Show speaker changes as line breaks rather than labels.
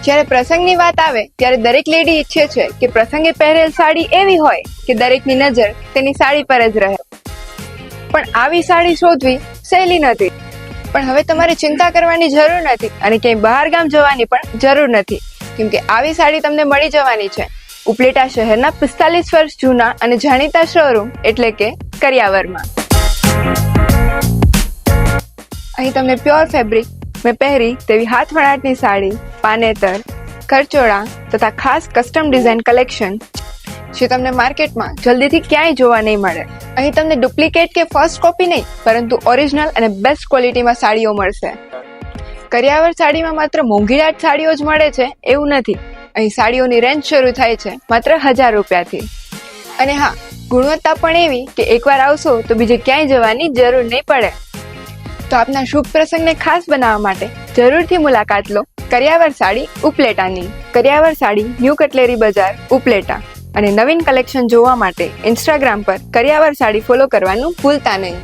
જ્યારે પ્રસંગની વાત આવે ત્યારે દરેક લેડી ઈચ્છે છે કે પ્રસંગે પહેરેલ સાડી એવી હોય કે દરેકની નજર તેની સાડી પર જ રહે. પણ આવી સાડી શોધવી સહેલી નથી. પણ હવે તમારે ચિંતા કરવાની જરૂર નથી અને ક્યાંય બહાર ગામ જવાની પણ જરૂર નથી, કેમ કે આવી સાડી તમને મળી જવાની છે ઉપલેટા શહેરના 45 વર્ષ જૂના અને જાણીતા શોરૂમ એટલે કે કરિયાવરમાં. અહીં તમને પ્યોર ફેબ્રિક મેં પહેરી તેવી હાથ વણાટની સાડી, પાનેતર, કરચોળા તથા ખાસ કસ્ટમ ડિઝાઇન કલેક્શન જે તમને માર્કેટમાં જલ્દીથી ક્યાંય જોવા નહીં મળે. અહીં તમને ડુપ્લિકેટ કે ફર્સ્ટ કોપી નહીં પરંતુ ઓરિજિનલ અને બેસ્ટ ક્વોલિટીમાં સાડીઓ મળશે. કરિયાવર સાડીમાં માત્ર મોંઘીદાટ સાડીઓ જ મળે છે એવું નથી. અહીં સાડીઓની રેન્જ શરૂ થાય છે માત્ર 1000 રૂપિયાથી. અને હા, ગુણવત્તા પણ એવી કે એકવાર આવશો તો બીજે ક્યાંય જવાની જરૂર નહીં પડે. તો આપના શુભ પ્રસંગને ખાસ બનાવવા માટે જરૂરથી મુલાકાત લો કરિયાવર સાડી ઉપલેટાની. કરિયાવર સાડી ન્યૂ કટલેરી બજાર ઉપલેટા. અને નવીન કલેક્શન જોવા માટે ઇન્સ્ટાગ્રામ પર કરિયાવર સાડી ફોલો કરવાનું ભૂલતા નહીં.